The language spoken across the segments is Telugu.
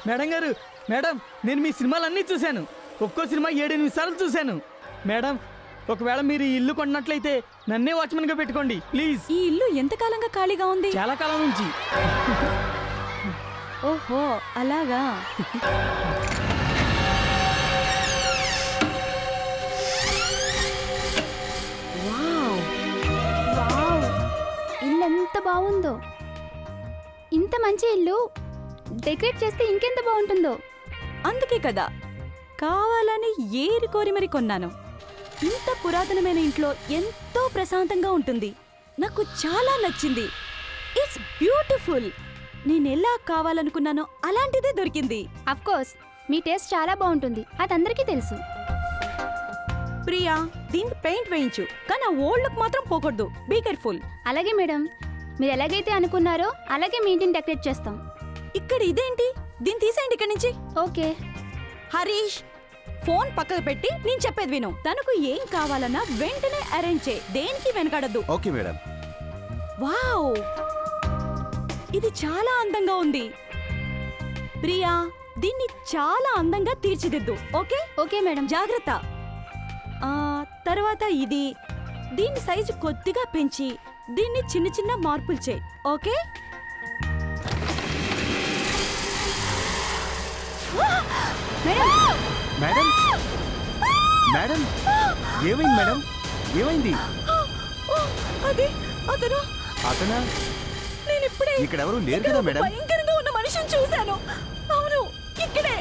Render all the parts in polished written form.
మేడం గారు, మేడం నేను మీ సినిమాలన్నీ చూశాను. ఒక్కో సినిమా 7-8 సార్లు చూశాను. మేడం, ఒకవేళ మీరు ఈ ఇల్లు కొన్నట్లయితే నన్నే వాచ్మెన్గా పెట్టుకోండి ప్లీజ్. ఈ ఇల్లు ఎంతకాలంగా ఖాళీగా ఉంది? చాలా కాలం నుంచి. ఓహో అలాగా. ఇల్లు ఎంత బాగుందో. ఇంత మంచి ఇల్లు డెకరేట్ చేస్తే ఇంకెంత బాగుంటుందో. అందుకే కదా కావాలని ఏరి కోరి మరి కొన్నాను. ఇంత పురాతనమైన ఇంట్లో ఎంతో ప్రశాంతంగా ఉంటుంది. నాకు చాలా నచ్చింది. It's beautiful. నేను ఎలా కావాలనుకున్నానో అలాంటిదే దొరికింది. అఫ్ కోర్స్ మీ టేస్ట్ చాలా బాగుంటుంది, అది అందరికీ తెలుసు. ప్రియా, దీనికి పెయింట్ వేయించు, కానీ ఆ ఓల్డ్ లుక్ మాత్రం పోకూడదు. Be careful. అలాగే మేడం, మీరు ఎలాగైతే అనుకున్నారో అలాగే మీ ఇంటిని డెకరేట్ చేస్తాం. ఇక్కడ ఇదేంటి? దీన్ని తీసేయండి ఇక్కడి నుంచి. ఓకే. హరీష్, ఫోన్ పక్కకు పెట్టి నేను చెప్పేది విను. తనకు ఏం కావాలన్నా వెంటనే అరేంజ్ చేయి, దేనికి వెనకాడద్దు. Okay madam. వావ్, ఇది చాలా అందంగా ఉంది. ప్రియా, దీన్ని చాలా అందంగా తీర్చిదిద్దు. ఓకే? Okay madam. జాగ్రత్త. తర్వాత ఇది, దీని సైజు కొద్దిగా పెంచి దీన్ని చిన్న చిన్న మార్పులు చేయి. ఓకే? మేడం, మేడం, ఏమైంది మేడం? ఏమైంది? అది అతను. అతనా? నేను ఇప్పుడే ఇక్కడ ఎవరు లేరు కదా మేడం? భయంకరంగా ఉన్న మనిషిని చూశాను. అవును, ఇక్కడే.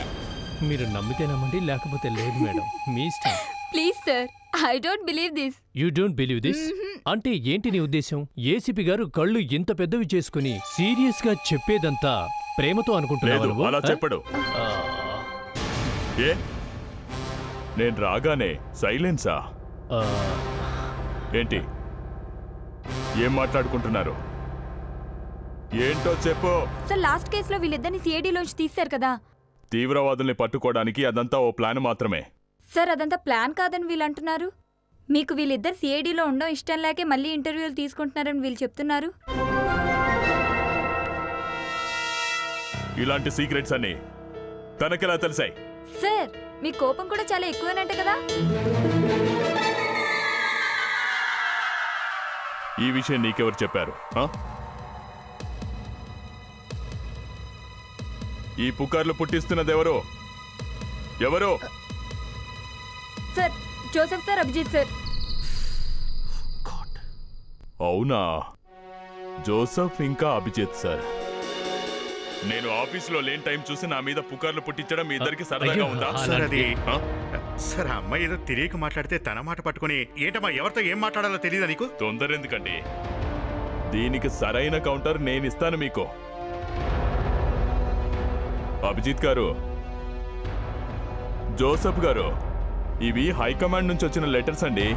మీరు నమ్మితే నమ్మండి, లేకపోతే లేదు మేడం, మీ ఇష్టం. Please sir, I don't believe this. You don't believe this అంటే ఏంటి నీ ఉద్దేశం? ఏసీపీ గారు కళ్ళు ఇంత పెద్దవి చేసుకుని సీరియస్ గా చెప్పేదంతా ప్రేమతో అనుకుంటున్నావు? అలా చెప్పడు. ఏ నేను రాగానే సైలెన్సా? ఏంటి ఏం మాట్లాడుకుంటున్నారు? ఏంటో చెప్పు. సార్, లాస్ట్ కేసులో వీళ్ళిద్దరిని సిఐడిలోంచి తీశారు కదా. తీవ్రవాదుల్ని పట్టుకోవడానికి అదంతా ఓ ప్లాన్ మాత్రమే. సార్, అదంతా ప్లాన్ కాదని వీళ్ళు అంటున్నారు. మీకు వీళ్ళిద్దరు సిఐడిలో ఉండడం ఇష్టం లేకే మళ్ళీ ఇంటర్వ్యూలు తీసుకుంటున్నారని వీళ్ళు చెప్తున్నారు. ఇలాంటి సీక్రెట్స్ అన్ని తనకెలా తెలిసాయి? సార్, మీ కోపం కూడా చాలా ఎక్కువేనంట కదా. ఈ విషయం నీకెవరు చెప్పారు? ఈ పుకార్లు పుట్టిస్తున్నదెవరో? ఎవరో? Sir, Joseph sir, Abhijit sir. అవునా, జోసెఫ్ ఇంకా అభిజిత్ సార్. నేను ఆఫీసులో లేని టైం చూసి నా మీద పుకార్లు పుట్టించడం మీ ఇద్దరికి సరదాగా ఉందా? సార్, ఆ అమ్మాయి ఏదో తెలియక మాట్లాడితే తన మాట పట్టుకుని ఏంటమ్మా ఎవరితో ఏం మాట్లాడాలో తెలియదా నీకు? తొందర ఎందుకండి? దీనికి సరైన కౌంటర్ నేను ఇస్తాను మీకు. అభిజిత్ గారు, జోసెఫ్ గారు, ఇవి హైకమాండ్ నుంచి వచ్చిన లెటర్స్ అండి.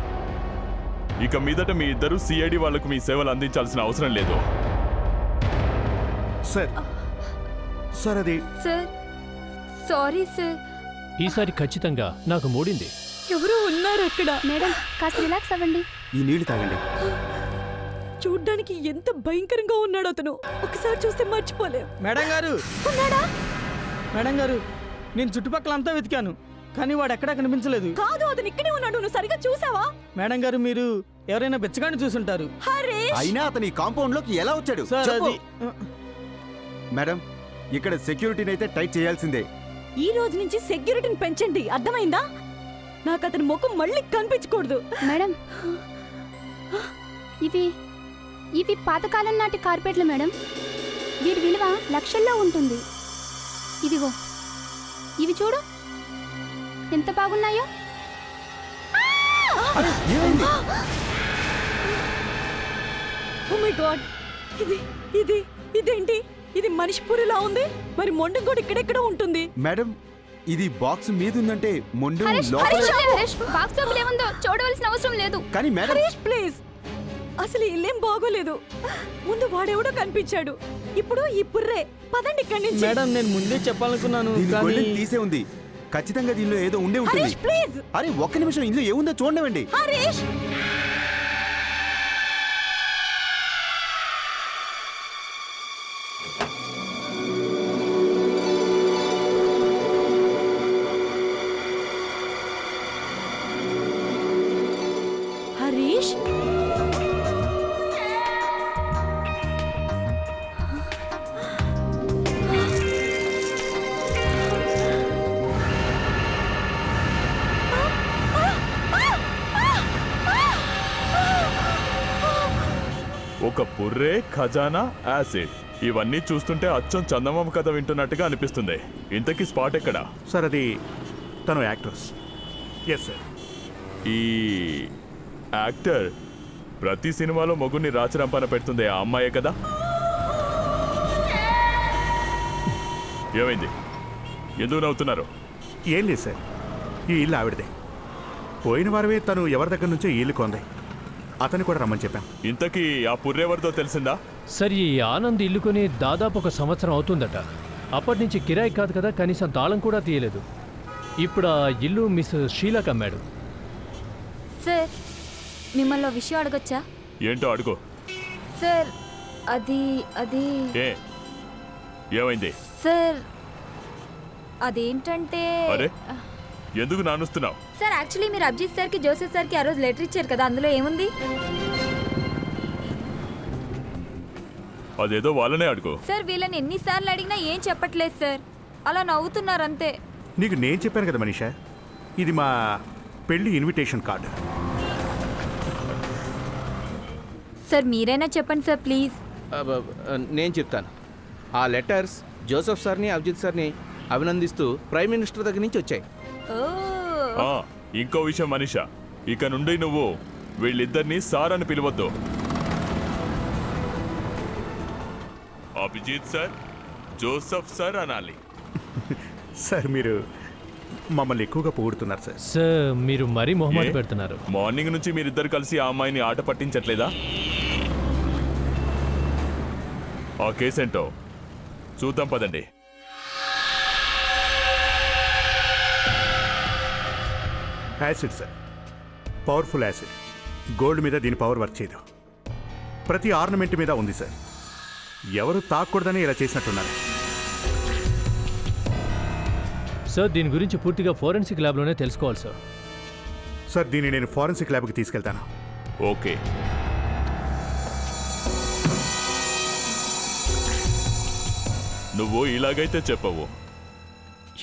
ఇక మీదట మీ ఇద్దరు సిఐడి వాళ్లకు మీ సేవలు అందించాల్సిన అవసరం లేదు. సార్, సార్ అది సార్, సారీ సార్. ఈసారి ఖచ్చితంగా నాకు మూడింది. ఎవరు ఉన్నారు అక్కడ? మేడం, కాస్త రిలాక్స్ అవ్వండి. ఈ నీళ్లు తాగండి. చూడ్డానికి ఎంత భయంకరంగా ఉన్నాడు అతను. ఒకసారి చూస్తే మర్చిపోలేం. మేడం గారు, మేడం గారు, నేను చుట్టుపక్కల అంతా వెతికాను, కానీ వాడు ఎక్కడా కనిపించలేదు. కాదు, అతను ఇక్కడే ఉన్నాడు. నువ్వు సరిగా చూసావా? మేడం గారు, మీరు ఎవరైనా బెచ్చగాని చూసుంటారు. అయినా అతని కాంపౌండ్ లోకి ఎలా వచ్చాడు? మేడం, ఇక్కడ సెక్యూరిటీని అయితే టైట్ చేయాల్సిందే. ఈ రోజు నుంచి సెక్యూరిటీని పెంచండి, అర్థమైందా? నాకు అతని ముఖం మళ్ళీ కనిపించకూడదు. మేడం, ఇవి పాతకాలం నాటి కార్పెట్లు మేడం. వీటి విలువ లక్షల్లో ఉంటుంది. ఇదిగో, ఇవి చూడు ఎంత బాగున్నాయో. ఓ మై గాడ్, ఇదేంటి? ఇది మనిషి పూరిలా ఉంది. మరి మొండం కూడా ఇక్కడెక్కడ ఉంటుంది? మేడం, ఇది బాక్స్ మీద ఉందంటే మొండం బాక్స్ లోపల ఏముందో చూడవలసిన అవసరం లేదు. కానీ మేడం, హరీష్ ప్లీజ్, అసలు ఇల్లేం బాగోలేదు. ముందు వాడెవడో కనిపించాడు, ఇప్పుడు ఈ పుర్రే. పదండి ఇక్కడి నుంచి. మేడం, నేను ముందే చెప్పాలనుకున్నాను. తీసే ఉంది. ఖచ్చితంగా దీనిలో ఏదో ఉండే ఉంటుంది. ప్లీజ్. అరే ఒక్క నిమిషం, ఇందులో ఏముందో చూడండి. హరీష్, మనీష్ ఒక పుర్రే, ఖజానా, యాసిడ్ ఇవన్నీ చూస్తుంటే అచ్చం చందమామ కథ వింటున్నట్టుగా అనిపిస్తుంది. ఇంతకీ స్పాట్ ఎక్కడా? సార్ అది తను యాక్ట్రెస్. Yes sir. ఈ యాక్టర్ ప్రతి సినిమాలో మొగుడిని రాచరంపాన పెడుతుంది ఆ అమ్మాయే కదా? ఏమైంది? ఎందుకు నవ్వుతున్నారు? ఏం లేదు సార్, ఈ ఇల్లు ఆవిడదే. పోయిన వారమే తను ఎవరి దగ్గర నుంచో ఈ ఇల్లు కొంది. అతన్ని కూడా రమ్మని చెప్పాం. ఇంతకీ ఆ పుర్రెవరితో తెలిసిందా? సరే, ఈ ఆనంద్ ఇల్లు కొని దాదాపు 1 సంవత్సరం అవుతుందట. అప్పటి నుంచి కిరాయి కాదు కదా, కనీసం తాళం కూడా తీయలేదు. ఇప్పుడు ఆ ఇల్లు మిస్ షీలాకి అమ్మాడు. సార్, మిమ్మల్ని విషయం అడగొచ్చా? ఏంటో అడుగు. సార్, అది ఏ ఏమైంది? సార్, అదేంటంటే అరే, ఎందుకు నానుస్తున్నావు? సార్, యాక్చువల్లీ మీరు అభిజిత్ సార్కి, జోసెఫ్ సార్కి ఆ రోజు లెటర్ ఇచ్చారు కదా, అందులో ఏముంది? అదేదో వాళ్ళనే అడుగు. సార్, వీళ్ళని ఎన్నిసార్లు అడిగినా ఏం చెప్పట్లేదు సార్, అలా నవ్వుతున్నారు అంతే. నీకు నేను చెప్పాను కదా మనీషా, ఇది మా పెళ్లి ఇన్విటేషన్ కార్డు. సార్, మీరైనా చెప్పండి సార్ ప్లీజ్. నేను చెప్తాను. ఆ లెటర్స్ జోసెఫ్ సార్ని, అభిజిత్ సార్ని అభినందిస్తూ ప్రైమ్ మినిస్టర్ దగ్గర నుంచి వచ్చాయి. ఇంకో విషయం మనీషా, ఇక నుండి నువ్వు వీళ్ళిద్దరినీ సార్ అని పిలవద్దు. అభిజిత్ సార్, జోసెఫ్ సార్ అనాలి. సార్, మీరు మమ్మల్ని ఎక్కువగా పొగుడుతున్నారు సార్. సార్, మీరు మరీ మొహమాట పెడుతున్నారు. మార్నింగ్ నుంచి మీరిద్దరు కలిసి ఆ అమ్మాయిని ఆట పట్టించట్లేదా? ఆ కేసేంటో చూద్దాం పదండి. Acid sir, powerful acid. Gold మీద దీని పవర్ వర్క్ చేయదు. ప్రతి ఆర్నమెంట్ మీద ఉంది సార్. ఎవరు తాకూడదని ఇలా చేసినట్టున్నారు. సార్, దీని గురించి పూర్తిగా ఫోరెన్సిక్ ల్యాబ్లోనే తెలుసుకోవాలి సార్. సార్, దీన్ని నేను ఫోరెన్సిక్ ల్యాబ్కి తీసుకెళ్తాను. ఓకే. నువ్వు ఇలాగైతే చెప్పవు.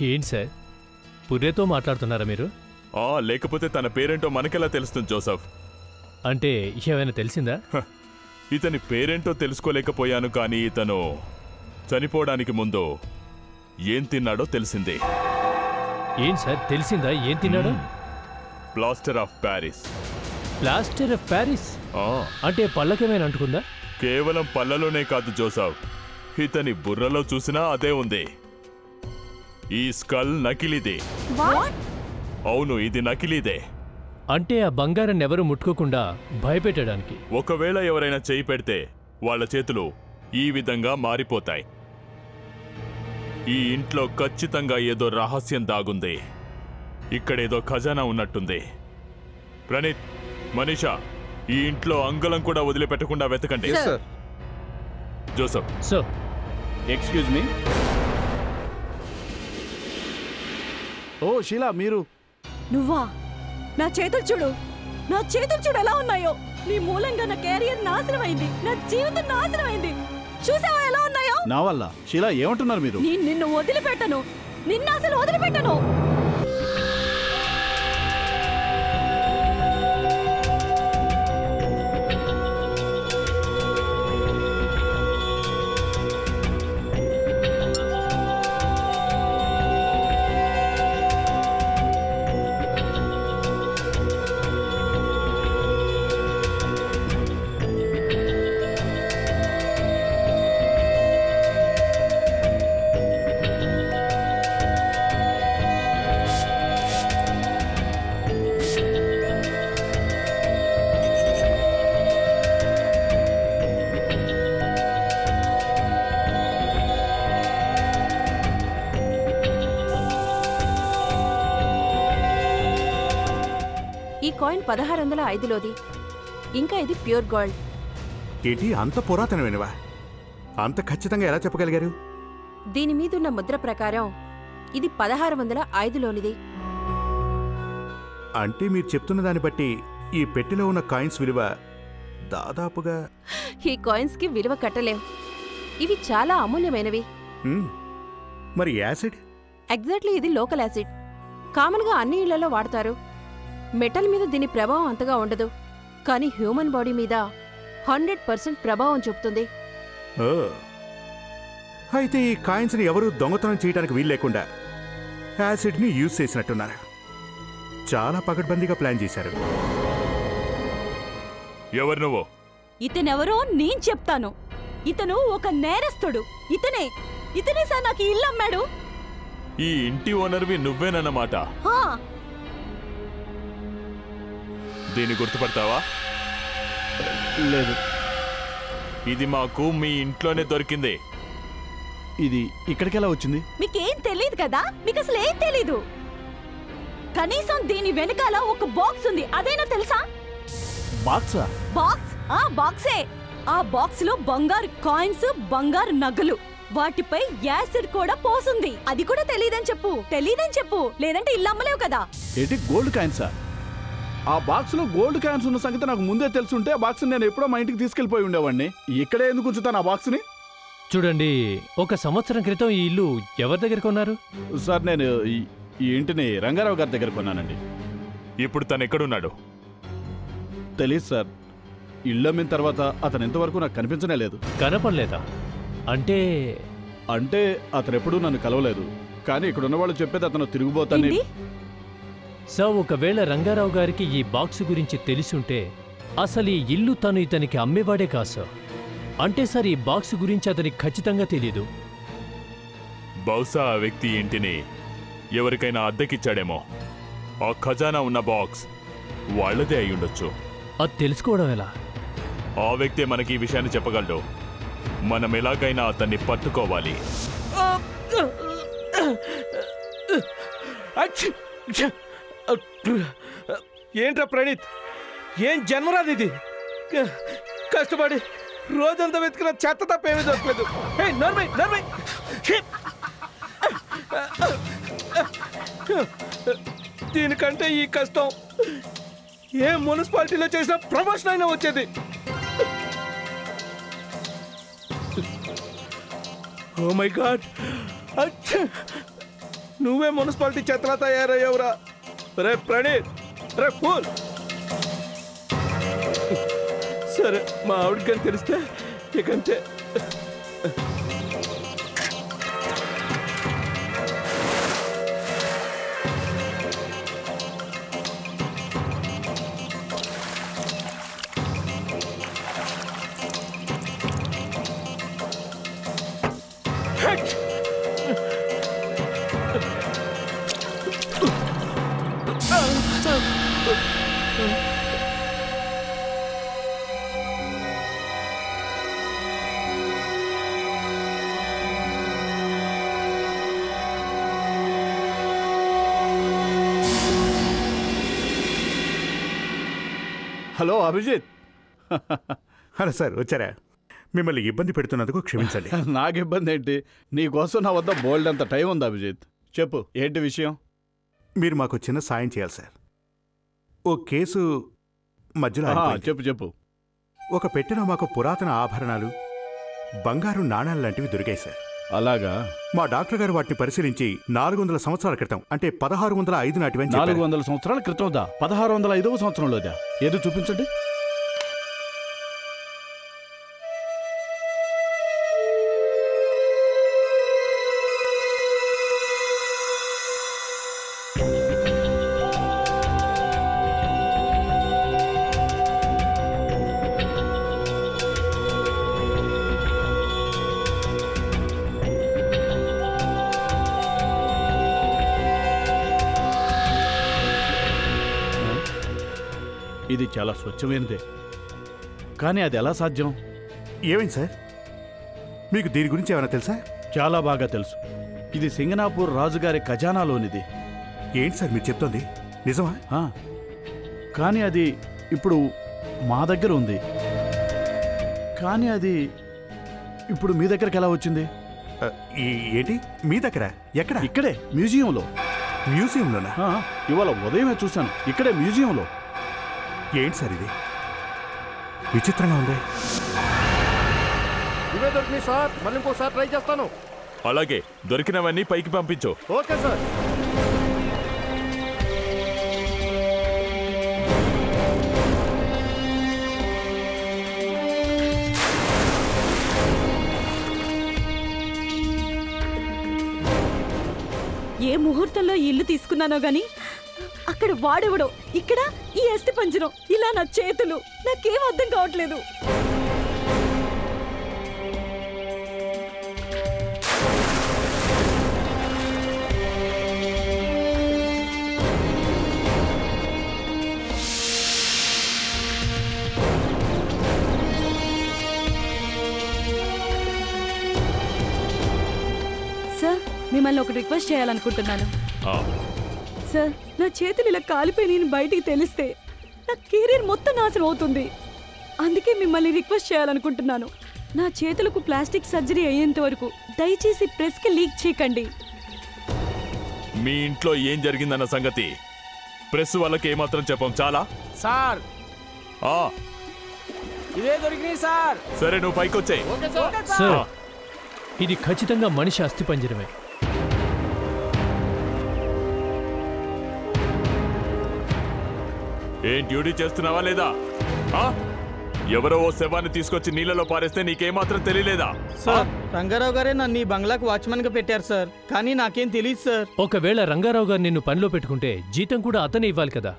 ఏంటి సార్, పుర్రెతో మాట్లాడుతున్నారా మీరు? లేకపోతే తన పేరేంటో మనకెలా తెలుస్తుంది జోసఫ్? అంటే ఏమైనా తెలిసిందా? ఇతని పేరేంటో తెలుసుకోలేకపోయాను, కానీ ఇతను చనిపోవడానికి ముందు ఏం తిన్నాడో తెలిసిందే. ఏం సార్, తెలిసిందా ఏం తిన్నాడో? Plaster of Paris. Plaster of Paris అంటే పళ్ళకేమైనా అంటుకుందా? కేవలం పళ్ళలోనే కాదు జోసఫ్, ఇతని బుర్రలో చూసినా అదే ఉంది. ఈ స్కల్ నకిలీదే. అవును, ఇది నకిలీదే. అంటే ఆ బంగారాన్ని ఎవరు ముట్టుకోకుండా భయపెట్టడానికి. ఒకవేళ ఎవరైనా చేయి పెడితే వాళ్ళ చేతులు ఈ విధంగా మారిపోతాయి. ఈ ఇంట్లో ఖచ్చితంగా ఏదో రహస్యం దాగుంది. ఇక్కడేదో ఖజానా ఉన్నట్టుంది. ప్రణీత్, మనీషా, ఈ ఇంట్లో అంగుళం కూడా వదిలిపెట్టకుండా వెతకండి. జోసఫ్. సార్. Excuse me. ఓ షీలా, మీరు? నువ్వా? నా చేతులు చూడు, నా చేతులు చూడు ఎలా ఉన్నాయో. నీ మూలంగా నా కెరియర్ నాశనమైంది, నా జీవితం నాశనమైంది. చూసావా ఎలా ఉన్నాయో? నా వల్ల? షీలా, ఏమంటున్నారు మీరు? నేను నిన్ను వదిలిపెట్టను, నిన్ను అసలు వదిలిపెట్టను. ఈ కాయిన్ 1605లోది. ఇంకా ఇది ప్యూర్ గోల్డ్. ఏంటి, అంత పురాతనమైనవా? అంత ఖచ్చితంగా ఎలా చెప్పగలిగారు? దీని మీదున్న ముద్ర ప్రకారం ఇది 1605లోనిది. అంటే మీరు చెప్తున్న దాన్ని బట్టి ఈ పెట్టెలో ఉన్న కాయిన్స్ విలువ దాదాపుగా ఈ కాయిన్స్ కి విలువ కట్టలేం. ఇవి చాలా అమూల్యమైనవి. మరి యాసిడ్? ఎగ్జాక్ట్లీ, ఇది లోకల్ యాసిడ్. కామన్గా అన్ని ఇళ్లలో వాడతారు. మెటల్ మీద దీని ప్రభావం అంతగా ఉండదు, కానీ హ్యూమన్ బాడీ మీద 100% ప్రభావం చూపుతుంది. అయితే ఈ కాయిన్స్ని ఎవరు దొంగతనం చేయడానికి వీలు లేకుండా యాసిడ్ని యూజ్ చేసినట్టున్నారు. చాలా పకడ్బందీగా ప్లాన్ చేశారు. ఎవరు నువ్వు? ఇతనెవరో నేను చెప్తాను. ఇతను ఒక నేరస్తుడు. ఇతనే సార్ నాకు ఇల్లు అమ్మాడు. ఈ ఇంటి ఓనర్వి నువ్వేనన్నమాట. దీన్ని గుర్తుపడతావా? లేదు. ఇది మాకు మీ ఇంట్లోనే దొరికింది. ఇది ఇక్కడికి ఎలా వచ్చింది? మీకేం తెలియదు కదా, మీకు అసలు ఏం తెలీదు. కనీసం దీని వెనకాల ఒక బాక్స్ ఉంది, అదేనా తెలుసా? బాక్సా? బాక్సే. ఆ బాక్స్ లో బంగారు కాయిన్స్, బంగారు నగలు, వాటిపై యాసిడ్ కూడా పోసుంది. అది కూడా తెలీదని చెప్పు, లేదంటే ఇల్లు అమ్మలేవు కదా. ఏంటి, గోల్డ్ కాయిన్సా? ఆ బాక్స్ లో గోల్డ్ కాయిన్స్ ఉన్న సంగతి నాకు ముందే తెలుసుంటే ఆ బాక్స్ నేను ఎప్పుడో మా ఇంటికి తీసుకెళ్లిపోయి ఉండేవాడిని. ఇక్కడే ఎందుకు ఉంచుతాను ఆ బాక్స్ ని? చూడండి, 1 సంవత్సరం క్రితం ఈ ఇల్లు ఎవరి దగ్గర కొన్నారు? సార్, నేను ఈ ఇంటిని రంగారావు గారి దగ్గర కొన్నానండి. ఇప్పుడు తను ఎక్కడున్నాడు? తెలీదు సార్. ఇల్లు అమ్మిన తర్వాత అతను ఇంతవరకు నాకు కనిపించనే లేదు. కనపడలేదా? అంటే అతను ఎప్పుడూ నన్ను కలవలేదు. కానీ ఇక్కడ ఉన్న వాళ్ళు చెప్పేది అతను తిరిగిపోతాను. సార్, ఒకవేళ రంగారావు గారికి ఈ బాక్స్ గురించి తెలిసుంటే అసలు ఈ ఇల్లు తను ఇతనికి అమ్మేవాడే కాదు సార్. అంటే సార్, ఈ బాక్స్ గురించి అతనికి ఖచ్చితంగా తెలీదు. బహుశా ఆ వ్యక్తి ఇంటిని ఎవరికైనా అద్దెకిచ్చాడేమో. ఆ ఖజానా ఉన్న బాక్స్ వాళ్ళదే అయి ఉండొచ్చు. అది తెలుసుకోవడం ఎలా? ఆ వ్యక్తే మనకి ఈ విషయాన్ని చెప్పగలడు. మనం ఎలాగైనా అతన్ని పట్టుకోవాలి. ఏంట్రా ప్రణీత్, ఏం జన్మరాది ఇది? కష్టపడి రోజంతా వెతికిన చెత్త తప్ప ఏమీ దొరకలేదు. దీనికంటే ఈ కష్టం ఏ మున్సిపాలిటీలో చేసిన ప్రమోషన్ అయినా వచ్చేది. ఓ మై గాడ్, నువ్వే మున్సిపాలిటీ చెత్తలా తయారయ్యావురా. రే ప్రణీత్, రే ఫూల్. సరే, మా ఆవిడకి కానీ తెలిస్తే ఇకంతే. హలో అభిజిత్. హలో సార్, వచ్చారా? మిమ్మల్ని ఇబ్బంది పెడుతున్నందుకు క్షమించండి. నాకు ఇబ్బంది ఏంటి? నీకోసం నా వద్ద బోల్డ్ అంత టైం ఉంది అభిజిత్. చెప్పు, ఏంటి విషయం? మీరు మాకు చిన్న సాయం చేయాలి సార్. ఓ కేసు మధ్యలో చెప్పు. ఒక పెట్టెలో మాకు పురాతన ఆభరణాలు, బంగారు నాణాలు లాంటివి దొరికాయి సార్. అలాగా? మా డాక్టర్ గారు వాటిని పరిశీలించి 400 సంవత్సరాల క్రితం, అంటే 1605 నాటివి. 400 సంవత్సరాల క్రితందా? 1605వ సంవత్సరంలోదా? ఏదో చూపించండి. ఇది చాలా స్వచ్ఛమైనదే, కానీ అది ఎలా సాధ్యం? ఏమైంది సార్? మీకు దీని గురించి ఏమైనా తెలుసా? చాలా బాగా తెలుసు. ఇది సింగనాపూర్ రాజుగారి ఖజానాలోనిది. ఏంటి సార్ మీరు చెప్తోంది? నిజమా? కానీ అది ఇప్పుడు మా దగ్గర ఉంది. కానీ అది ఇప్పుడు మీ దగ్గరికి ఎలా వచ్చింది? ఏంటి మీ దగ్గర? ఎక్కడ? ఇక్కడే, మ్యూజియంలో. మ్యూజియంలోనా? ఇవాళ ఉదయమే చూశాను, ఇక్కడే మ్యూజియంలో. ఏంటి సార్ ఇది విచిత్రంగా ఉంది. ఇవే దొరికినాయి సార్, మళ్ళీ ఇంకోసారి ట్రై చేస్తాను. అలాగే దొరికినవన్నీ పైకి పంపించు. Okay sir. ఏ ముహూర్తంలో ఈ ఇల్లు తీసుకున్నానో గాని అక్కడ వాడెవడో, ఇక్కడ ఈ అస్థి పంజరం, ఇలా నా చేతులు, నాకేం అర్థం కావట్లేదు. సార్, మిమ్మల్ని ఒక రిక్వెస్ట్ చేయాలనుకుంటున్నాను. సార్, నా చేతులు ఇలా కాలిపోయి నేను బయటికి తెలిస్తే నా కెరీర్ మొత్తం నాశనం అవుతుంది. అందుకే మిమ్మల్ని రిక్వెస్ట్ చేయాలనుకుంటున్నాను. నా చేతులకు ప్లాస్టిక్ సర్జరీ అయ్యేంత వరకు దయచేసి ప్రెస్కి లీక్ చేయకండి. మీ ఇంట్లో ఏం జరిగిందన్న సంగతి ప్రెస్ వాళ్ళకి ఏమాత్రం చెప్పం. చాలా సార్, ఇదే దొరికినాయి సార్. సరే, నువ్వు పైకొచ్చాయి. సార్, ఇది ఖచ్చితంగా మనిషి అస్థిపంజరమే. ఏం డ్యూటీ చేస్తున్నావా లేదా? ఎవరో ఓ శవాన్ని తీసుకొచ్చి నీళ్ళలో పారేస్తే నీకేమాత్రం తెలియలేదా? సార్, రంగారావు గారే నన్ను ఈ బంగ్లాకు వాచ్మెన్ గా పెట్టారు సార్, కానీ నాకేం తెలియదు సార్. ఒకవేళ రంగారావు గారు నిన్ను పనిలో పెట్టుకుంటే జీతం కూడా అతనే ఇవ్వాలి కదా.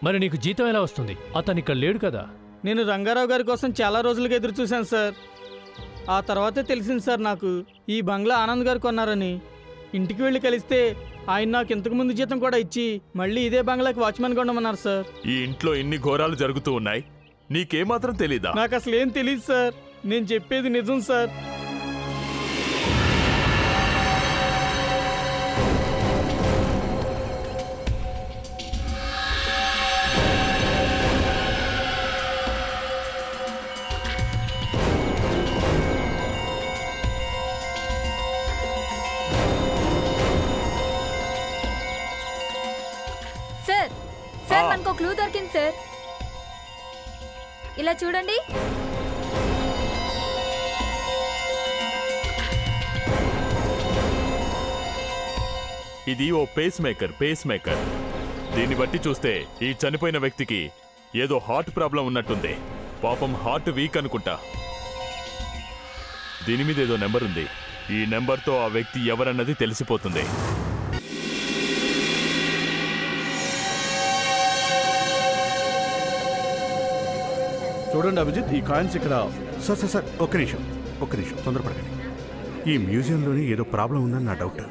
మరి నీకు జీతం ఎలా వస్తుంది? అతను ఇక్కడ లేడు కదా. నేను రంగారావు గారి కోసం చాలా రోజులుగా ఎదురు చూశాను సార్. ఆ తర్వాతే తెలిసింది సార్ నాకు ఈ బంగ్లా ఆనంద్ గారు కొన్నారని. ఇంటికి వెళ్ళి కలిస్తే ఆయన నాకు ఇంతకు ముందు జీతం కూడా ఇచ్చి మళ్ళీ ఇదే బంగ్లాకి వాచ్మెన్ గా ఉండమన్నారు సార్. ఈ ఇంట్లో ఇన్ని ఘోరాలు జరుగుతూ ఉన్నాయి, నీకేమాత్రం తెలీదా? నాకు అసలు ఏం తెలియదు సార్. నేను చెప్పేది నిజం సార్. సార్, మనకు క్లూ దొరికింది సార్. ఇలా చూడండి. ఇది ఓ పేస్ మేకర్. దీన్ని బట్టి చూస్తే ఈ చనిపోయిన వ్యక్తికి ఏదో హార్ట్ ప్రాబ్లం ఉన్నట్టుంది. పాపం హార్ట్ వీక్ అనుకుంటా. దీని మీద ఏదో నెంబర్ ఉంది. ఈ నెంబర్తో ఆ వ్యక్తి ఎవరన్నది తెలిసిపోతుంది. చూడండి అభిజిత్, ఈ కాయిన్స్ ఇక్కడ. సార్ ఒక్క నిమిషం తొందరపడకండి. ఈ మ్యూజియంలోని ఏదో ప్రాబ్లం ఉందని నా డౌట్.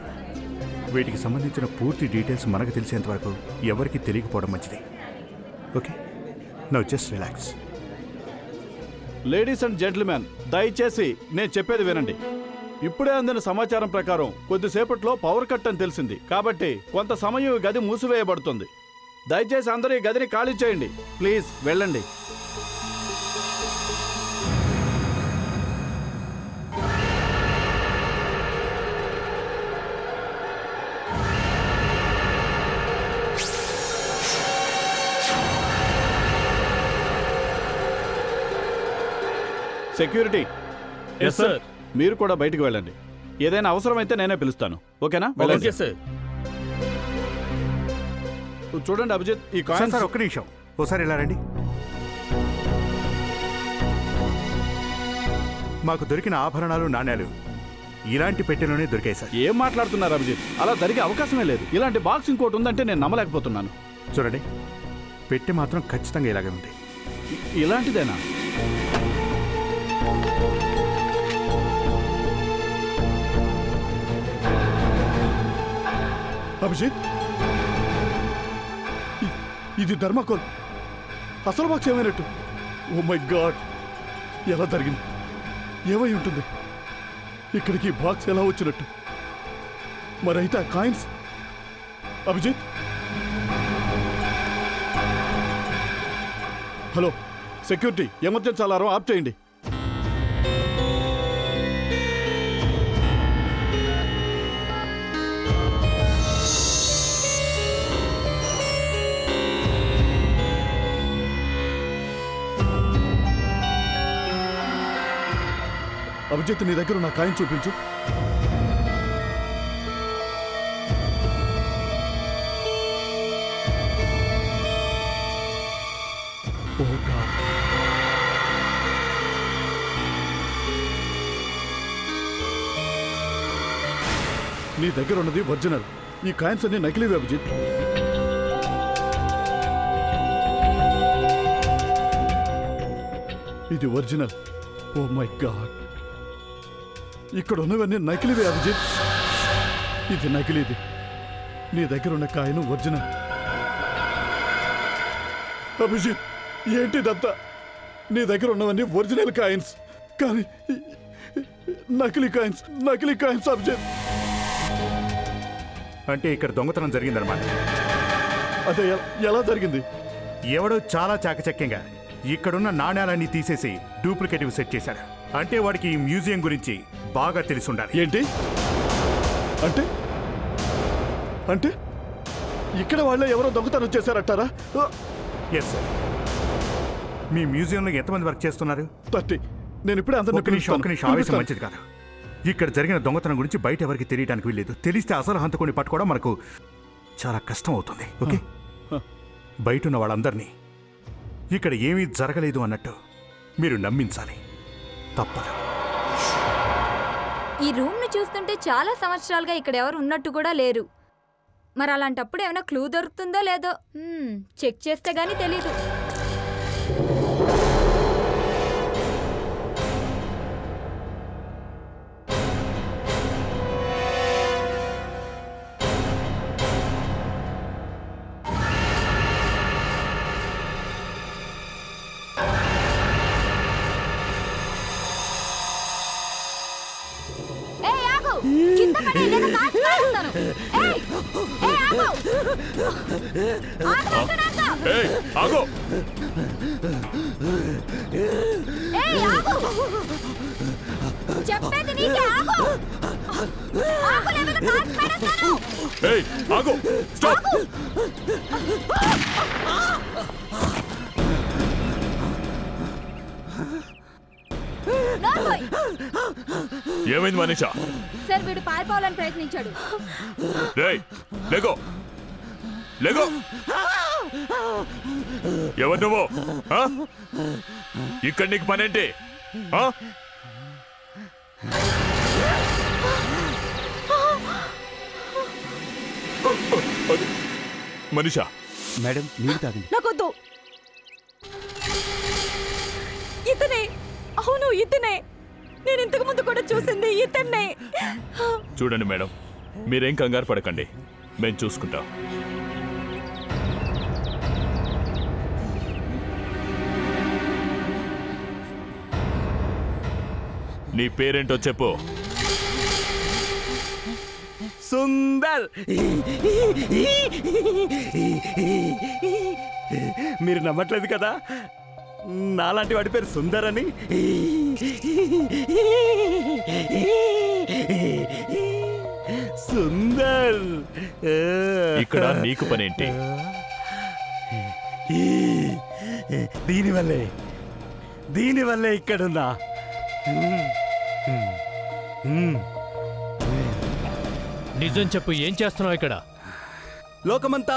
వీటికి సంబంధించిన పూర్తి డీటెయిల్స్ మనకు తెలిసేంత వరకు ఎవరికి తెలియకపోవడం మంచిది. Okay, now just relax. Ladies and gentlemen, దయచేసి నేను చెప్పేది వినండి. ఇప్పుడే అందిన సమాచారం ప్రకారం కొద్దిసేపట్లో పవర్ కట్ అని తెలిసింది. కాబట్టి కొంత సమయం ఈ గది మూసివేయబడుతుంది. దయచేసి అందరూ ఈ గదిని ఖాళీ చేయండి. ప్లీజ్ వెళ్ళండి. Security, yes sir. మీరు కూడా బయటికి వెళ్ళండి. ఏదైనా అవసరమైతే నేనే పిలుస్తాను. ఓకేనా? Okay sir. చూడండి అభిజిత్, ఈ కాయిన్స్. సార్ ఒక్క నిమిషం, ఓసారి ఇలా రండి. మాకు దొరికిన ఆభరణాలు, నాణ్యాలు ఇలాంటి పెట్టెలోనే దొరికాయి సార్. ఏం మాట్లాడుతున్నారు అభిజిత్? అలా జరిగే అవకాశమే లేదు. ఇలాంటి బాక్స్ ఇంకోటి ఉందంటే నేను నమ్మలేకపోతున్నాను. చూడండి, పెట్టె మాత్రం ఖచ్చితంగా ఇలాగే ఉంది. ఇలాంటిదేనా? అభిజిత్, ఇది ధర్మకోల్. అసలు బాక్స్ ఏమైనట్టు? ఓ మై గాడ్, ఎలా జరిగింది? ఏమై ఉంటుంది? ఇక్కడికి బాక్స్ ఎలా వచ్చినట్టు? మరైతే ఆ coins? Abhijit, hello security, emergency alarm off చేయండి. అభిజిత్ నీ దగ్గర నా కాయిన్ చూపించు. Oh god. నీ దగ్గర ఉన్నది ఒరిజినల్. ఈ కాయిన్స్ అన్ని నకిలీవి అభిజిత్. ఇది ఒరిజినల్. ఓ మై గాడ్, ఇక్కడ ఉన్నవన్నీ నకిలీవి అభిజిత్. ఇది నకిలీది. నీ దగ్గర ఉన్న కాయిన్ ఒరిజినల్. అభిజిత్, ఏంటిదంతా? నీ దగ్గర ఉన్నవన్నీ ఒరిజినల్ కాయిన్స్, కానీ నకిలీ కాయిన్స్ అభిజిత్. అంటే ఇక్కడ దొంగతనం జరిగిందనమాట. అదే ఎలా జరిగింది? ఎవడో చాలా చాకచక్యంగా ఇక్కడున్న నాణ్యాలన్నీ తీసేసి డూప్లికేటివ్ సెట్ చేశాడు. అంటే వాడికి ఈ మ్యూజియం గురించి బాగా తెలిసి ఉండాలి. ఏంటి అంటే? అంటే ఇక్కడ వాళ్ళే ఎవరో దొంగతనం చేశారంటారా? Yes sir. మీ మ్యూజియంలో ఎంతమంది వర్క్ చేస్తున్నారు? 30. నేను ఇప్పుడే అందరినీ ఒక నిమిషం ఆవేశం మంచిది కాదు. ఇక్కడ జరిగిన దొంగతనం గురించి బయట ఎవరికి తెలియడానికి వీల్లేదు. తెలిస్తే అసలు హంతకుని పట్టుకోవడం మనకు చాలా కష్టం అవుతుంది. ఓకే, బయట ఉన్న వాళ్ళందరినీ ఇక్కడ ఏమీ జరగలేదు అన్నట్టు మీరు నమ్మించాలి. తప్పదు. ఈ రూమ్ను చూస్తుంటే చాలా సంవత్సరాలుగా ఇక్కడ ఎవరు ఉన్నట్టు కూడా లేరు. మరి అలాంటప్పుడు ఏమైనా క్లూ దొరుకుతుందో లేదో చెక్ చేస్తే గానీ తెలీదు. చెప్పేది నీకే, ఆగు. ఆగు, లేకపోతే కాల్చి పడేస్తాను. ఆగు, స్టాప్. ఏమైంది మనీషా? సార్, వీడు పారిపోవాలని ప్రయత్నించాడు. లేగో లేగో. ఎవరు నువ్వు? ఇక్కడ నీకు పనేంటి? మనీషా, మేడం నీళ్ళు తాగండి. నాకొద్దు. ఇతనే, అవును ఇతనే. నేను ఇంతకు ముందు కూడా చూసింది ఇతన్నే. చూడండి మేడం, మీరేం కంగారు పడకండి, మేము చూసుకుంటాం. నీ పేరేంటో చెప్పు. సుందర్. మీరు నమ్మట్లేదు కదా, నాలాంటి వాడి పేరు సుందర్ అని. సుందర్. ఇక్కడ నీకు పనేంటి? దీనివల్లే ఇక్కడున్నా. నిజం చెప్పు, ఏం చేస్తున్నావు ఇక్కడ? లోకమంతా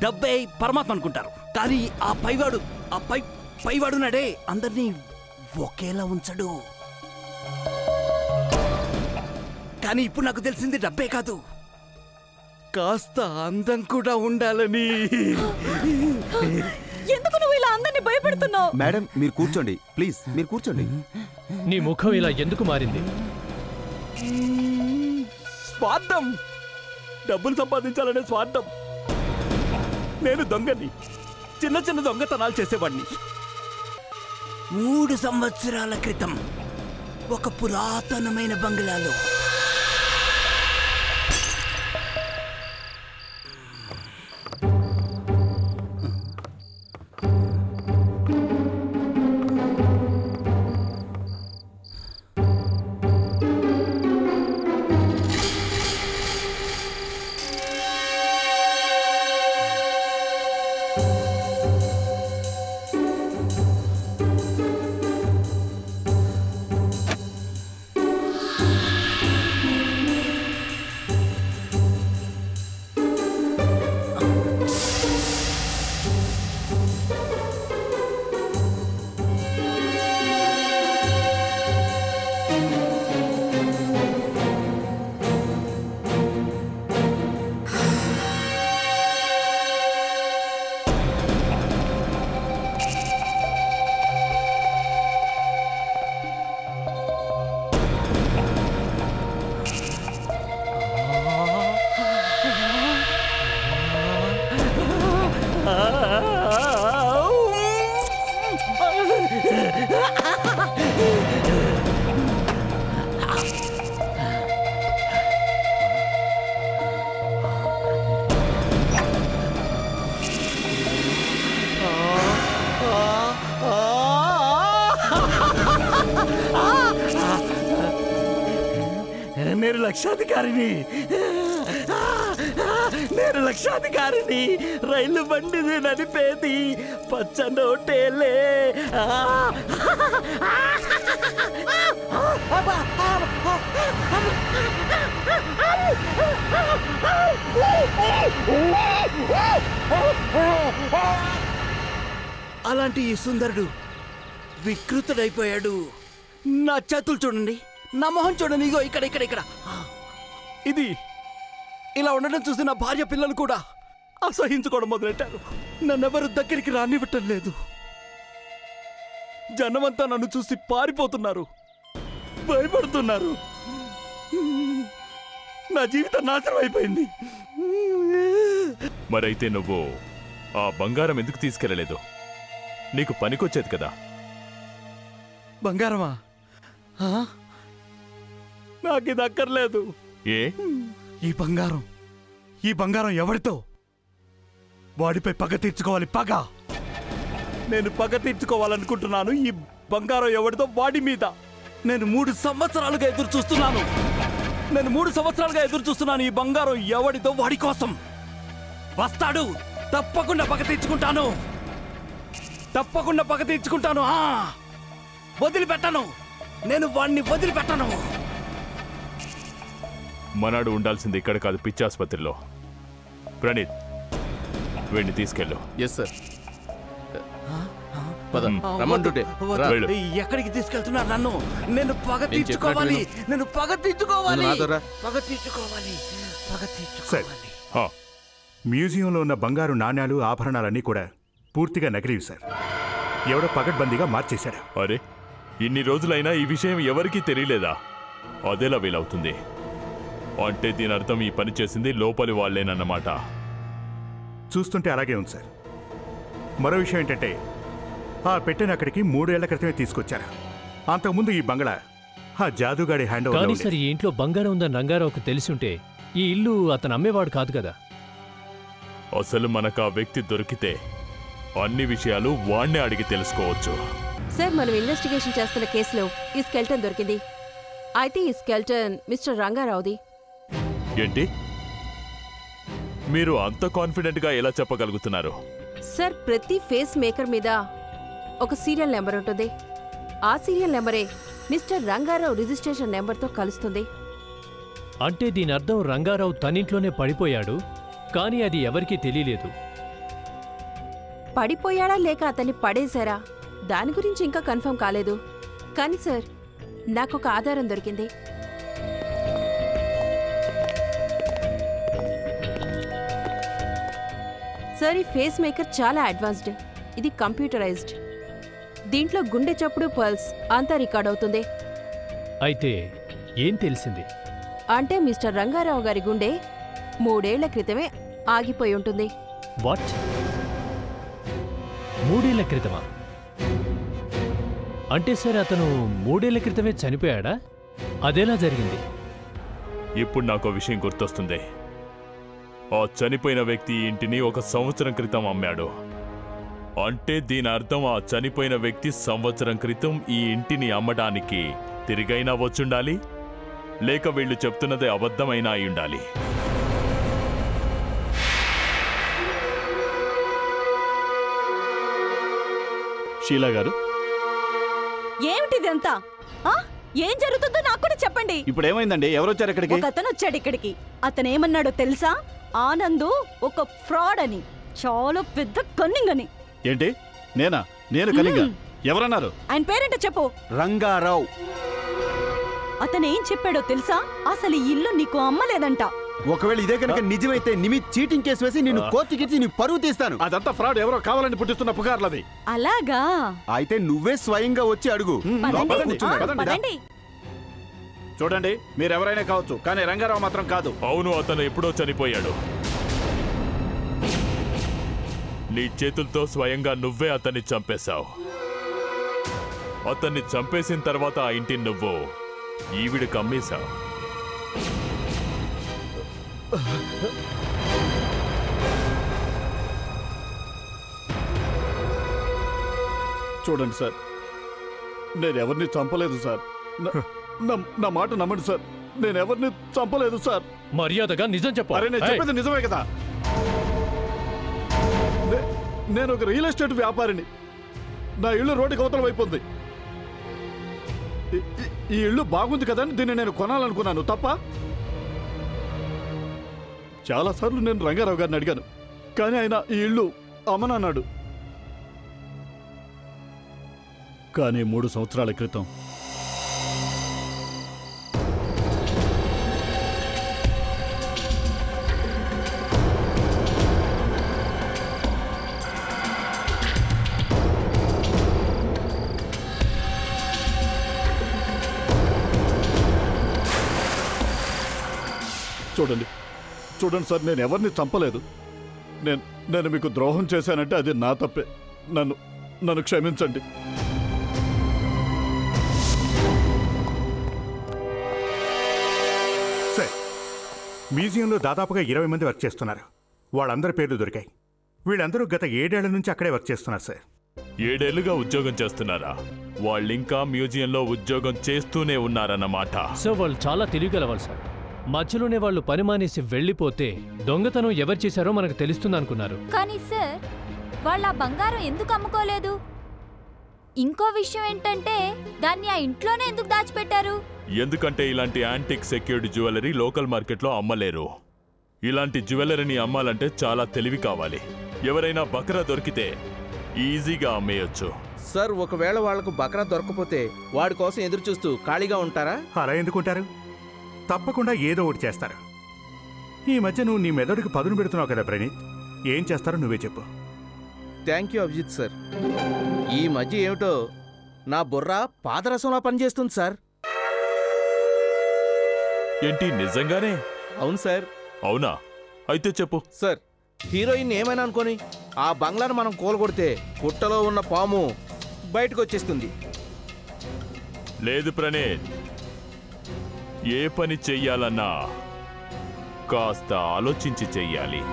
డబ్బే పరమాత్మ అనుకుంటారు, కానీ ఆ పైవాడు నాడే అందరినీ ఒకేలా ఉంచడు. కానీ ఇప్పుడు నాకు తెలిసింది డబ్బే కాదు, కాస్త అందం కూడా ఉండాలని. ఎందుకు నువ్వు ఇలా అందరినీ భయపెడుతున్నావు? మేడం మీరు కూర్చోండి ప్లీజ్, మీరు కూర్చోండి. నీ ముఖం ఇలా ఎందుకు మారింది? స్వార్థం, డబ్బులు సంపాదించాలనే స్వార్థం. నేను దొంగని, చిన్న చిన్న దొంగతనాలు చేసేవాడిని. 3 సంవత్సరాల క్రితం ఒక పురాతనమైన బంగ్లాలో నేను లక్షాధికారిని, నేను లక్షాధికారిని. రైలు బండిది నడిపేది పచ్చ నోటేలే. అలాంటి ఈ సుందరుడు వికృతుడైపోయాడు. నా చేతులు చూడండి, నా మొహం చూడండి, ఇగో ఇక్కడ ఇక్కడ ఇక్కడ. ఇది ఇలా ఉండడం చూసి నా భార్య పిల్లలు కూడా అసహించుకోవడం మొదలెట్టారు. నన్నెవరు దగ్గరికి రానివ్వటం లేదు. జనమంతా నన్ను చూసి పారిపోతున్నారు, భయపడుతున్నారు. నా జీవితం నాశనం అయిపోయింది. మరైతే నువ్వు ఆ బంగారం ఎందుకు తీసుకెళ్ళలేదు? నీకు పనికొచ్చేది కదా. బంగారమా? నాకు ఇది అక్కర్లేదు. ఏ? ఈ బంగారం ఎవరితో? వాడిపై పగ తీర్చుకోవాలి. పగ నేను పగ తీర్చుకోవాలనుకుంటున్నాను. ఈ బంగారం ఎవరితో? వాడి మీద. నేను 3 సంవత్సరాలుగా ఎదురు చూస్తున్నాను. ఈ బంగారం ఎవడితో? వాడి కోసం. వస్తాడు, తప్పకుండా పగ తీర్చుకుంటాను. వదిలిపెట్టను. నేను వాడిని వదిలిపెట్టను. మనాడు ఉండాల్సింది ఇక్కడ కాదు, పిచ్చాసుపత్రిలో. ప్రణీత్, వీడిని తీసుకెళ్ళు. Yes sir. ఎక్కడికి తీసుకెళ్తున్నారు నన్ను? నేను పగ తీర్చుకోవాలి. మ్యూజియంలో ఉన్న బంగారు నాణ్యాలు, ఆభరణాలన్నీ కూడా పూర్తిగా నకిలీవి సార్. ఎవడో పగడ్బందీగా మార్చేశాడు. అరే, ఇన్ని రోజులైనా ఈ విషయం ఎవరికీ తెలియలేదా? అదేలా వీలవుతుంది? అంటే దీని అర్థం ఈ పని చేసింది లోపలి వాళ్లేనన్నమాట. చూస్తుంటే అలాగే ఉంది సార్. మరో విషయం ఏంటంటే, ఆ పెట్టెను అక్కడికి 3 ఏళ్ల క్రితమే తీసుకొచ్చారు. అంతకుముందు ఈ బంగ్లా ఆ జాదుగాడి హ్యాండ్ ఓవర్. కానీ సార్, ఈ ఇంట్లో బంగారం ఉందని రంగారావుకు తెలిసుంటే ఈ ఇల్లు అతను అమ్మేవాడు కాదు కదా. అసలు మనకు ఆ వ్యక్తి దొరికితే అన్ని విషయాలు వాణ్ణే అడిగి తెలుసుకోవచ్చు. సార్, మనం ఇన్వెస్టిగేషన్ చేస్తున్న కేసులో ఈ స్కెల్టన్ దొరికింది. అయితే ఈ స్కెల్టన్ మిస్టర్ రంగారావుది. ఏంటి? మీరు అంత కాన్ఫిడెంట్ గా ఎలా చెప్పగలుగుతున్నారు? సార్, ప్రతి ఫేస్ మేకర్ మీద ఒక సీరియల్ నెంబర్ ఉంటుంది. ఆ సీరియల్ నెంబరే మిస్టర్ రంగారావు రిజిస్ట్రేషన్ నెంబర్తో కలుస్తుంది. అంటే దీని అర్థం రంగారావు తనింట్లోనే పడిపోయాడు, కానీ అది ఎవరికీ తెలియలేదు. పడిపోయాడా లేక అతన్ని పడేశారా దాని గురించి ఇంకా కన్ఫర్మ్ కాలేదు. కానీ సార్, నాకొక ఆధారం దొరికింది. సార్, ఈ ఫేస్ మేకర్ చాలా అడ్వాన్స్డ్. ఇది కంప్యూటరైజ్డ్. దీంట్లో గుండె చప్పుడు, పల్స్ అంతా రికార్డ్ అవుతుంది. అయితే ఏం తెలిసింది? అంటే మిస్టర్ రంగారావు గారి గుండె 3 ఏళ్ల క్రితమే ఆగిపోయి ఉంటుంది. వాట్? 3 ఏళ్ల క్రితమా? అంటే సార్, అతను 3 ఏళ్ల క్రితమే చనిపోయాడా? అదెలా జరిగింది? ఇప్పుడు నాకు విషయం గుర్తొస్తుంది. ఆ చనిపోయిన వ్యక్తి ఇంటిని 1 సంవత్సరం క్రితం అమ్మాడు. అంటే దీని అర్థం ఆ చనిపోయిన వ్యక్తి సంవత్సరం క్రితం ఈ ఇంటిని అమ్మడానికి తిరిగైనా వచ్చుండాలి, లేక వీళ్ళు చెప్తున్నదే అబద్ధమైనా అయి ఉండాలి. షీలా గారు, ఏమిటిదంతా? ఏం జరుగుతుందో నాకు కూడా చెప్పండి. ఇప్పుడు ఏమైందండి? ఎవరొచ్చారు ఇక్కడికి? ఒక అతను వచ్చాడు ఇక్కడికి. అతను ఏమన్నాడో తెలుసా? ఆనందు ఒక ఫ్రాడ్ అని, చాలా పెద్ద కన్నింగ్ అని. ఏంటి? నేను కన్నింగ్? ఎవరన్నారు? ఆయన పేరేంటో చెప్పు. రంగారావు. అతను ఏం చెప్పాడో తెలుసా? అసలు ఈ ఇల్లు నీకు అమ్మలేదంట. ఒకవేళ ఇదే కనుక నిజమైతే నిమి చీటింగ్ కేసు వేసి నిన్ను కోర్టుకిచ్చి నీ పరువు తీస్తాను. అదంతా ఫ్రాడ్, ఎవరో కావాలని పుట్టిస్తున్న పుకార్లది. అలాగా? అయితే నువ్వే స్వయంగా వచ్చి అడుగు. చూడండి, మీరెవరైనా కావచ్చు, కానీ రంగారావు మాత్రం కాదు. అవును, అతను ఎప్పుడో చనిపోయాడు. నీ చేతులతో స్వయంగా నువ్వే అతన్ని చంపేశావు. అతన్ని చంపేసిన తర్వాత ఆ ఇంటిని నువ్వు ఈవిడికి అమ్మేశావు. చూడండి సార్, నేను ఎవరిని చంపలేదు సార్. నా మాట నమ్మండి సార్, నేను ఎవరిని చంపలేదు సార్. మర్యాదగా నిజం చెప్పు. అరే నేను చెప్పేది నిజమే కదా. నేను ఒక రియల్ ఎస్టేట్ వ్యాపారిని. నా ఇల్లు రోడ్డుకి అవతల వైపు ఉంది. ఈ ఇల్లు బాగుంది కదా అని దీన్ని నేను కొనాలనుకున్నాను తప్ప. చాలాసార్లు నేను రంగారావు గారిని అడిగాను, కానీ ఆయన ఈ ఇల్లు అమ్మనన్నాడు. కానీ 3 సంవత్సరాల క్రితం చూడండి సార్, నేను ఎవరిని చంపలేదు. నేను మీకు ద్రోహం చేశానంటే అది నా తప్పే. నన్ను క్షమించండి. సార్, మ్యూజియంలో దాదాపుగా 20 మంది వర్క్ చేస్తున్నారు. వాళ్ళందరి పేర్లు దొరికాయి. వీళ్ళందరూ గత 7 ఏళ్ల నుంచి అక్కడే వర్క్ చేస్తున్నారు సార్. 7 ఏళ్లుగా ఉద్యోగం చేస్తున్నారా? వాళ్ళింకా మ్యూజియంలో ఉద్యోగం చేస్తూనే ఉన్నారన్నమాట. సార్, వాళ్ళు చాలా తెలియగలవాళ్ళు సార్. మధ్యలోనే వాళ్ళు పని మానేసి వెళ్ళిపోతే దొంగతనం ఎవరు చేశారో మనకు తెలుస్తుంది అనుకున్నారు. కానీ సార్, వాళ్ళ బంగారం ఎందుకు అమ్ముకోలేదు? ఇంకో విషయం ఏంటంటే దాన్ని ఆ ఇంట్లోనే ఎందుకు దాచిపెట్టారు? ఎందుకంటే ఇలాంటి యాంటిక్ సెక్యూర్డ్ జ్యువెలరీ లోకల్ మార్కెట్లో అమ్మలేరు. ఇలాంటి జ్యువెలరీని అమ్మాలంటే చాలా తెలివి కావాలి. ఎవరైనా బకరా దొరికితే ఈజీగా అమ్మేయొచ్చు. సార్, ఒకవేళ వాళ్లకు బకరా దొరకపోతే వాడి కోసం ఎదురు చూస్తూ ఖాళీగా ఉంటారా? అలా ఎందుకుంటారు? తప్పకుండా ఏదో ఒకటి చేస్తారు. ఈ మధ్య నువ్వు నీ మెదడుకి పదును పెడుతున్నావు కదా ప్రణీత్. ఏం చేస్తారో నువ్వే చెప్పు. Thank you Abhijit sir. ఈ మధ్య ఏమిటో నా బుర్ర పాదరసంలా పనిచేస్తుంది సార్. ఏంటి, నిజంగానే? అవును సార్. అవునా? అయితే చెప్పు. సార్, హీరోయిన్ ఏమైనా అనుకోని ఆ బంగ్లాను మనం కూలగొడితే పుట్టలో ఉన్న పాము బయటకు వచ్చేస్తుంది. లేదు ప్రణీత్, ఏ పని చెయ్యాలన్నా కాస్త ఆలోచించి చెయ్యాలి.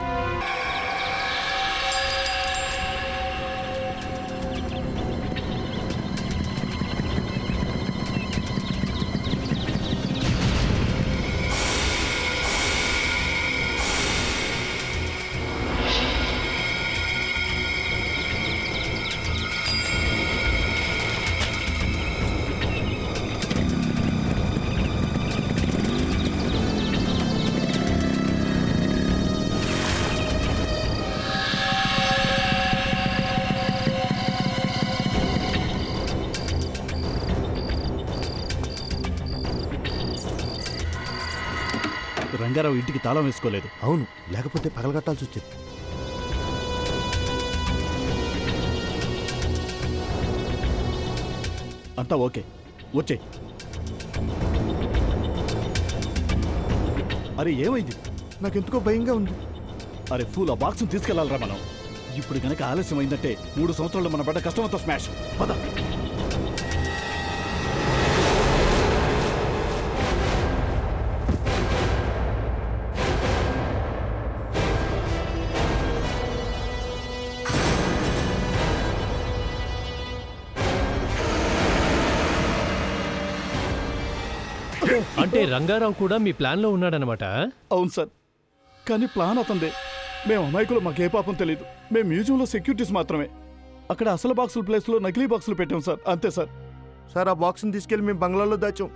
రంగారావు ఇంటికి తాళం వేసుకోలేదు. అవును, లేకపోతే పగలగట్టాల్సి వచ్చేది. అంతా ఓకే, వచ్చే. అరే ఏమైంది? నాకెందుకో భయంగా ఉంది. అరే ఫూల్, ఆ బాక్స్ని తీసుకెళ్లాలరా మనం. ఇప్పుడు గనక ఆలస్యం అయిందంటే 3 సంవత్సరాలు మన పడ్డ కష్టంతో స్మాష్. పద. అంటే రంగారావు కూడా మీ ప్లాన్లో ఉన్నాడనమాట? అవును సార్, కానీ ప్లాన్ అతందే. మేము అమాయకులు, మాకే పాపం తెలియదు. మేము మ్యూజియంలో సెక్యూరిటీస్ మాత్రమే. అక్కడ అసలు బాక్సుల ప్లేస్లో నకిలీ బాక్సులు పెట్టాం సార్, అంతే సార్. సార్, ఆ బాక్స్ని తీసుకెళ్ళి మేము బంగ్లాలో దాచాం.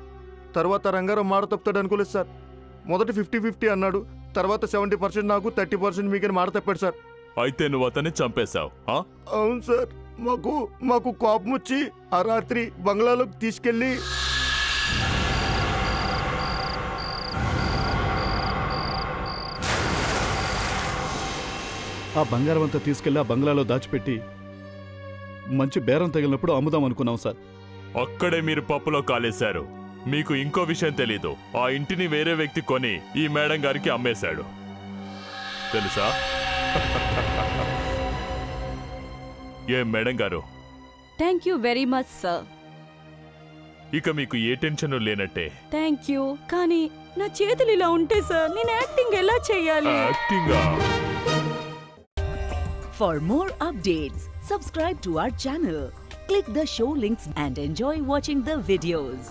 తర్వాత రంగారావు మాట తప్పుతాడు అనుకోలేదు సార్. మొదట 50-50 అన్నాడు. తర్వాత 70% నాకు, 30% మీకని మాట తప్పాడు సార్. అయితే నువ్వు అతన్ని చంపేశావు? అవును సార్, మాకు కోపం వచ్చి ఆ రాత్రి బంగ్లాలోకి తీసుకెళ్ళి ఆ బంగారం అంతా తీసుకెళ్లి ఆ బంగ్లాలో దాచిపెట్టి మంచి బేరం తగిలినప్పుడు అమ్ముదాం అనుకున్నాం సార్. అక్కడే మీరు పప్పులో కాలేశారు. మీకు ఇంకో విషయం తెలీదు. ఆ ఇంటిని వేరే వ్యక్తి కొని ఈ మేడం గారికి అమ్మేశాడు, తెలుసా? ఏ మేడం గారు? Thank you very much sir. ఇక మీకు ఏ టెన్షన్ లేనట్టే. Thank you. కానీ నా చేతులు ఇలా ఉంటే సార్ నేను యాక్టింగ్ ఎలా చేయాలి? యాక్టింగా? For more updates, subscribe to our channel, click the show links and enjoy watching the videos.